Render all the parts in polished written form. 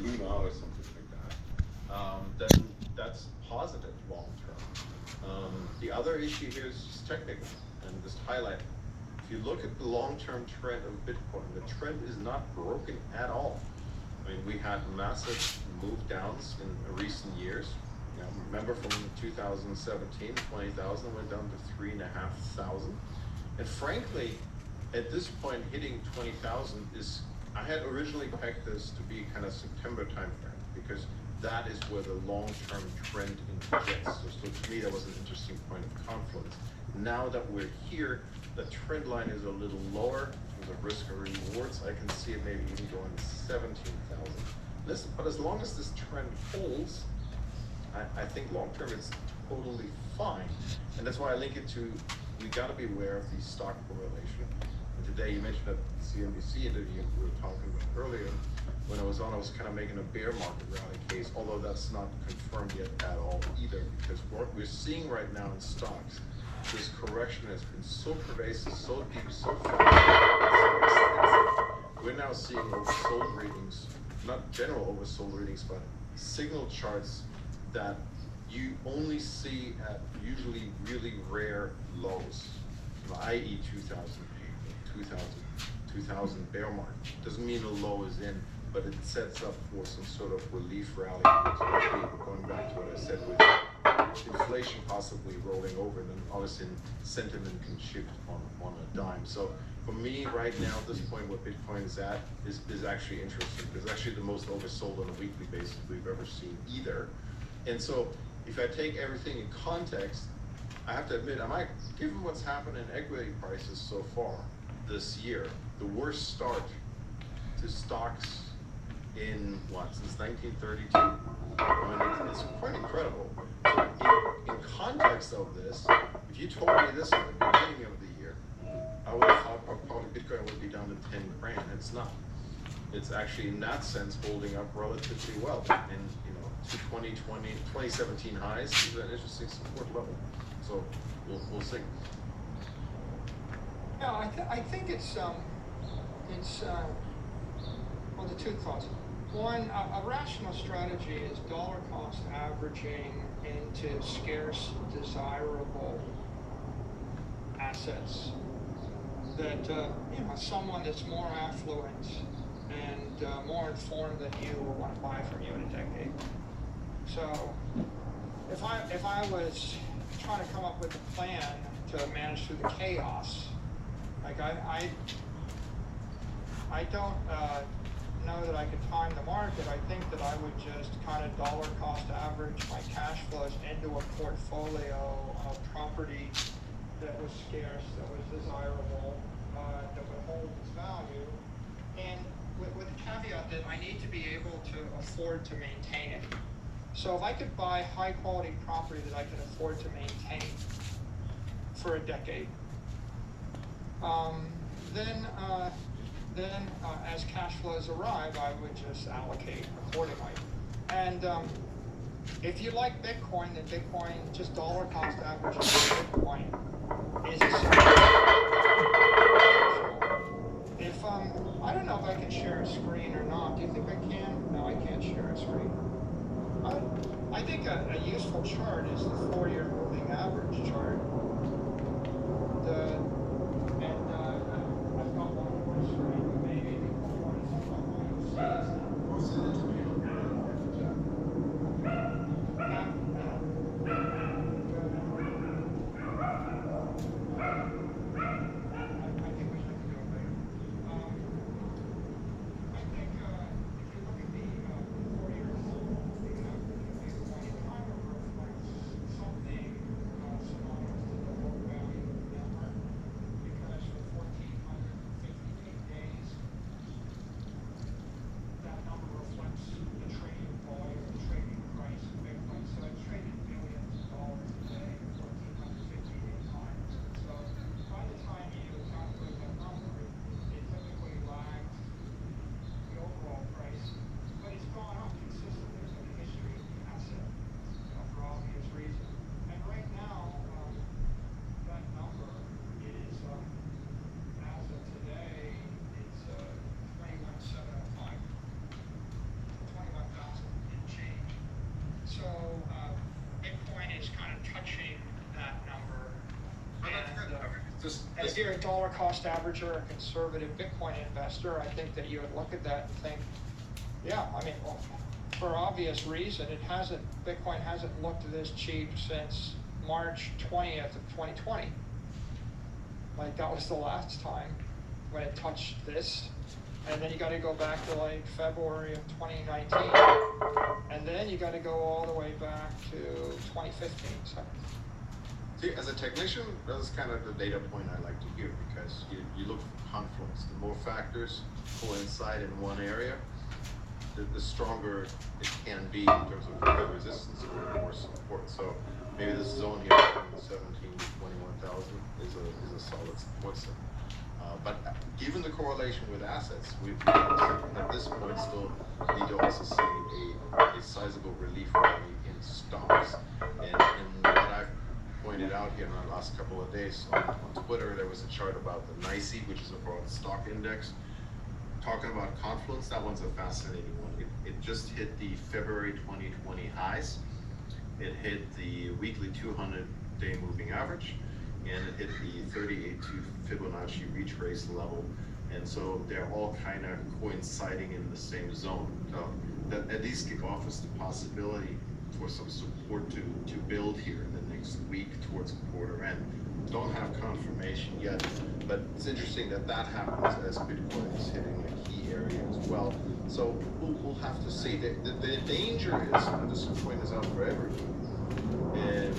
Luna or something like that, then that's positive long term. The other issue here is just technical, and just highlight. If you look at the long-term trend of Bitcoin, the trend is not broken at all. I mean, we had massive move downs in recent years. You know, remember from 2017, 20,000 went down to 3,500. And frankly, at this point, hitting 20,000 is, I had originally pegged this to be kind of September timeframe, because that is where the long-term trend gets. So to me, that was an interesting point of confluence. Now that we're here, the trend line is a little lower in terms of risk and rewards. I can see it maybe even going to 17,000. Listen, but as long as this trend holds, I think long-term it's totally fine. And that's why I link it to, we got to be aware of the stock correlation. And today you mentioned that CNBC interview we were talking about earlier. When I was kind of making a bear market rally case, although that's not confirmed yet at all either, because what we're seeing right now in stocks, this correction has been so pervasive, so deep, so fast. We're now seeing oversold readings, not general oversold readings, but signal charts that you only see at usually really rare lows, i.e. 2008, 2000 bear market. Doesn't mean a low is in, but it sets up for some sort of relief rally, especially going back to what I said with inflation possibly rolling over, then obviously sentiment can shift on a dime. So for me right now, at this point, what Bitcoin is at is actually interesting. It's actually the most oversold on a weekly basis we've ever seen either. And so if I take everything in context, I have to admit, given what's happened in equity prices so far this year, the worst start to stocks in since 1932. I mean, it's quite incredible. So in context of this, if you told me this at the beginning of the year, I would have thought probably Bitcoin would be down to 10 grand. It's not. It's actually in that sense holding up relatively well. And to 2017 highs is an interesting support level. So we'll see. Yeah, I think it's well, the two thoughts. One, a rational strategy is dollar cost averaging into scarce, desirable assets that someone that's more affluent and more informed than you will want to buy from you in a decade. So if I was trying to come up with a plan to manage through the chaos, like I don't know that I could time the market. I think that I would just kind of dollar cost average my cash flows into a portfolio of property that was scarce, that was desirable, that would hold its value, and with the caveat that I need to be able to afford to maintain it. So if I could buy high quality property that I can afford to maintain for a decade, then as cash flows arrive, I would just allocate accordingly. And if you like Bitcoin, then Bitcoin, just dollar cost average Bitcoin is if I don't know if I can share a screen or not. Do you think I can? No, I can't share a screen. I think a useful chart is the 4-year moving average chart. I've got one on my screen, but maybe And if you're a dollar cost averager or a conservative Bitcoin investor, I think that you would look at that and think, yeah, I mean, well, for obvious reason, Bitcoin hasn't looked this cheap since March 20th of 2020. Like, that was the last time when it touched this. And then you got to go back to like February of 2019. And then you got to go all the way back to 2015. So. See, as a technician, that's kind of the data point I like to give, because you look for confluence. The more factors coincide in one area, the stronger it can be in terms of resistance or more support. So maybe this zone here from the 17 to 21,000 is a solid support zone. But given the correlation with assets, we at this point still need to also see a sizable relief rally in stocks. And what I've pointed out here in the last couple of days on Twitter, there was a chart about the NYSE, which is a broad stock index. Talking about confluence, that one's a fascinating one. It just hit the February 2020 highs. It hit the weekly 200-day moving average, and it hit the 38 to Fibonacci retrace level. And so they're all kind of coinciding in the same zone. So that at least offers the possibility for some support to build here in the next week towards quarter end. Don't have confirmation yet, but it's interesting that happens as Bitcoin is hitting a key area as well. So we'll have to see. The danger is, and this point is out for everyone, in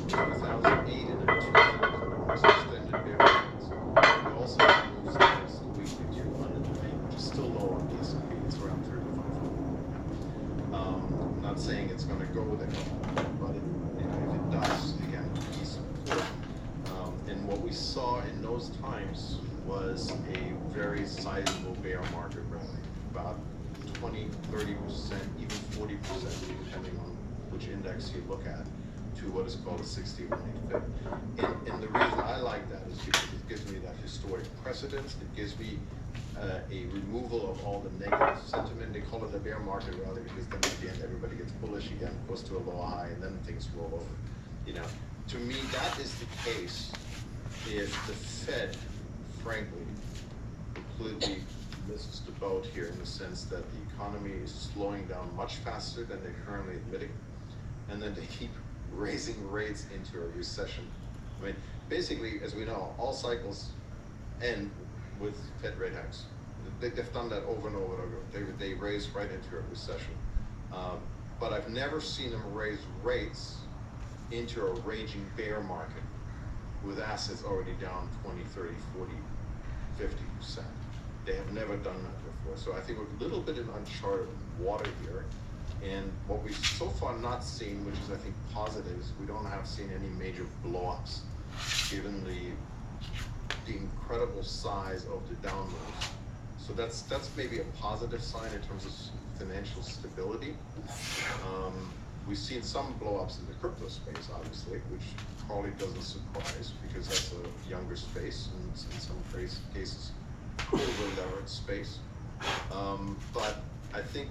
2008 and in 2000, extended bear markets, we also have moves against the weekly 200 domain, which is still low on the S&P. It's around 3,500. I'm not saying it's going to go there, but if it does, again, key support. And what we saw in those times was a very sizable bear market rally, about 20, 30%, even 40%, depending on which index you look at, to what is called a 60-1 fit. And the reason I like that is because it gives me that historic precedence. It gives me a removal of all the negative sentiment. They call it a bear market rally because then at the end everybody gets bullish again, goes to a low high, and then things roll over. You know, to me that is the case if the Fed, frankly, completely misses the boat here in the sense that the economy is slowing down much faster than they're currently admitting, and then they keep raising rates into a recession. I mean, basically, as we know, all cycles end with Fed rate hikes. They've done that over and over and over. They raise right into a recession. But I've never seen them raise rates into a raging bear market with assets already down 20, 30, 40, 50%. They have never done that before. So I think we're a little bit in uncharted water here. And what we've so far not seen, which is I think positive, is we don't have seen any major blow-ups, given the incredible size of the down moves. So that's maybe a positive sign in terms of financial stability. We've seen some blow-ups in the crypto space, obviously, which probably doesn't surprise because that's a younger space and in some cases over-leveraged space. But I think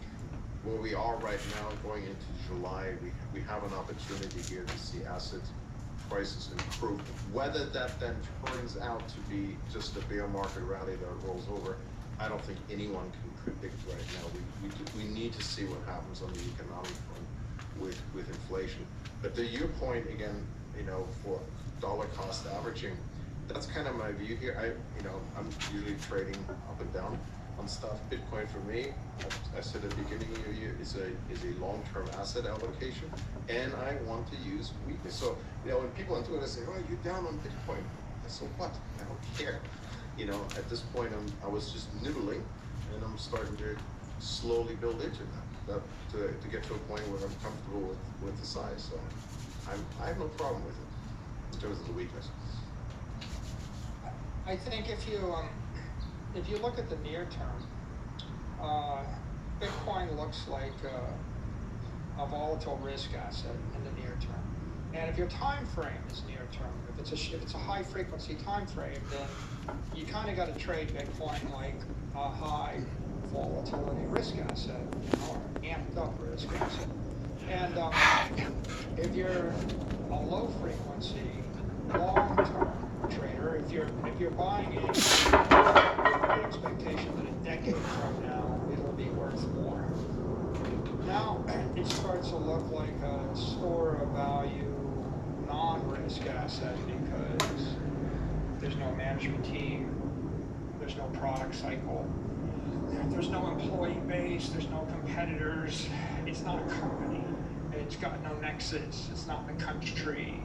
where we are right now, going into July, we have an opportunity here to see asset prices improve. Whether that then turns out to be just a bear market rally that rolls over, I don't think anyone can predict right now. We need to see what happens on the economic front with inflation. But to your point again, for dollar cost averaging, that's kind of my view here. I'm usually trading up and down on stuff. Bitcoin for me, I said at the beginning of the year, is a long-term asset allocation, and I want to use weakness. So when people on Twitter say, "Oh, you're down on Bitcoin," so what? I don't care. At this point, I was just nibbling, and I'm starting to slowly build into that to get to a point where I'm comfortable with the size. So I have no problem with it in terms of the weakness. I think if you look at the near term, Bitcoin looks like a volatile risk asset in the near term. And if your time frame is near term, if it's a high frequency time frame, then you kind of got to trade Bitcoin like a high volatility risk asset, or amped up risk asset. And if you're a low frequency, long term trader. If you're buying it with the expectation that a decade from now it'll be worth more. Now it starts to look like a store of value, non-risk asset because there's no management team, there's no product cycle, there's no employee base, there's no competitors, it's not a company, it's got no nexus, it's not in the country,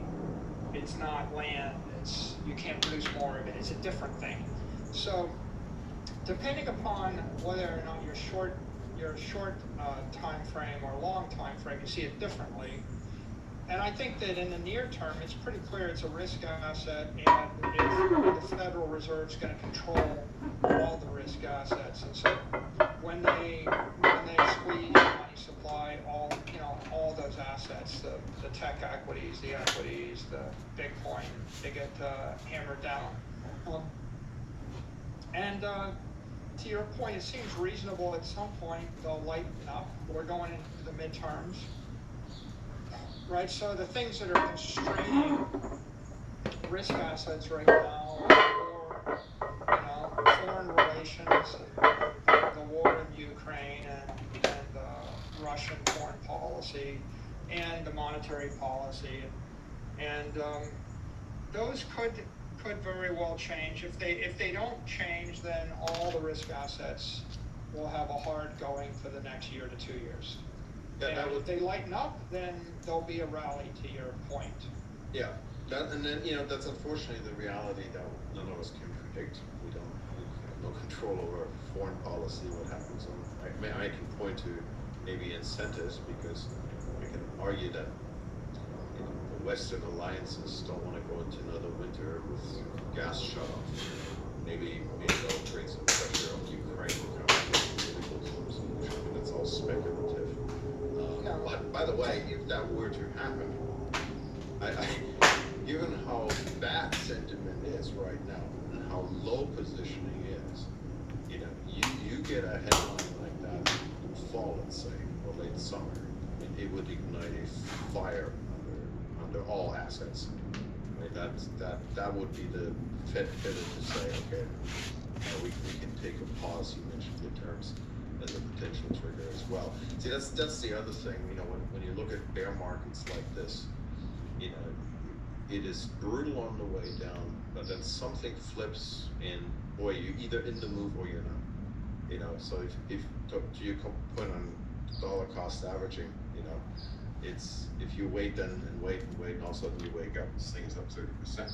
it's not land, you can't produce more of it, it's a different thing. So depending upon whether or not you're short time frame or long time frame, you see it differently. And I think that in the near term, it's pretty clear it's a risk asset, and if the Federal Reserve's going to control all the risk assets, and so when they squeeze money supply, all those assets, the tech equities, the Bitcoin, they get hammered down. To your point, it seems reasonable at some point they'll lighten up. We're going into the midterms. Right, so the things that are constraining risk assets right now are foreign relations, the war in Ukraine, and Russian foreign policy, and the monetary policy, and those could very well change. If they don't change, then all the risk assets will have a hard going for the next year to 2 years. Yeah, and if they lighten up, then there'll be a rally, to your point. Yeah, and then that's unfortunately the reality that none of us can predict. We have no control over foreign policy, what happens. I can point to maybe incentives, because I can argue that the Western alliances don't want to go into another winter with gas shut off. Maybe they'll create some pressure on Ukraine to come up with a political solution. I mean, that's all speculative. But by the way, if that were to happen, given how bad sentiment is right now and how low positioning is, you get a headline like that in fall, let's say, or late summer, and it would ignite a fire under all assets. Right? That would be the pivot to say, okay, we can take a pause. You mentioned the terms as a potential trigger as well. See, that's the other thing. When you look at bear markets like this, it is brutal on the way down, but then something flips, and boy, you're either in the move or you're not. So if to your point on dollar cost averaging, it's if you wait then and wait, and all of a sudden you wake up, this thing's up 30%.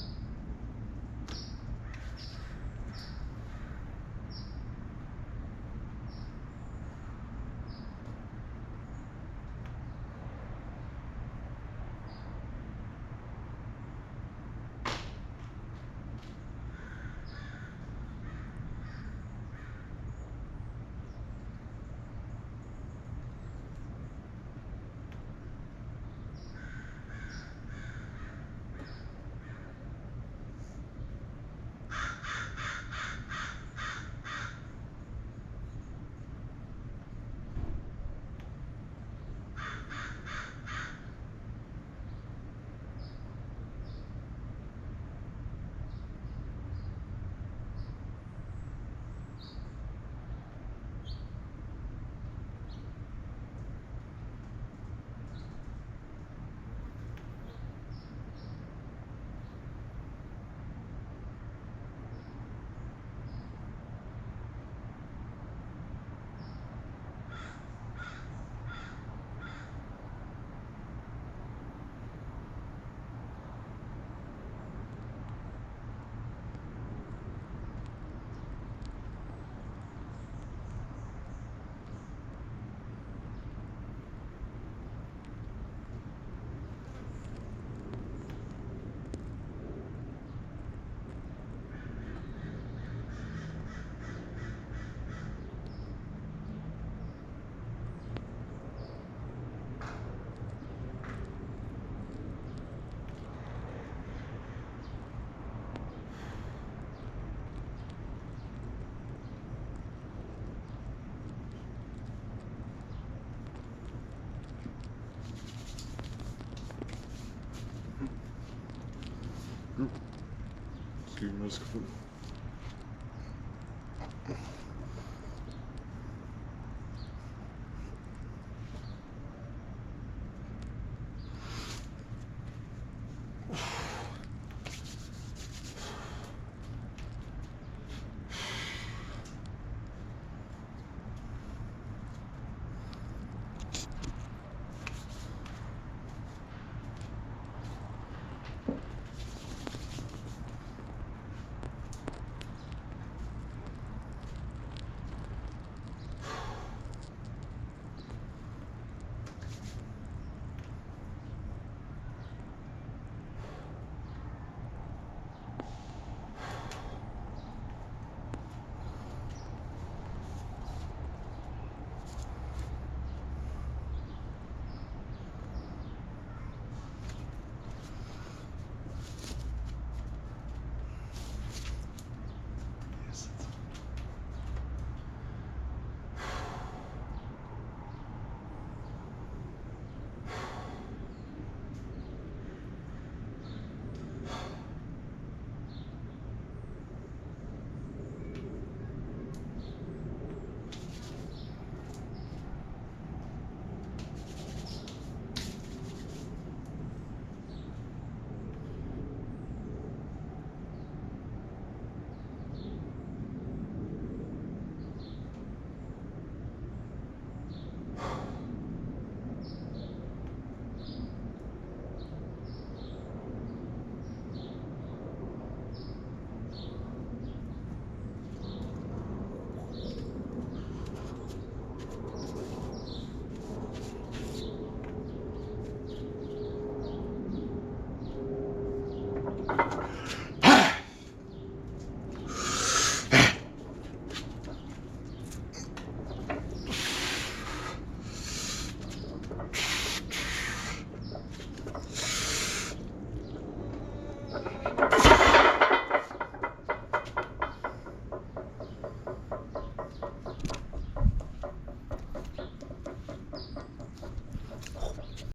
giving us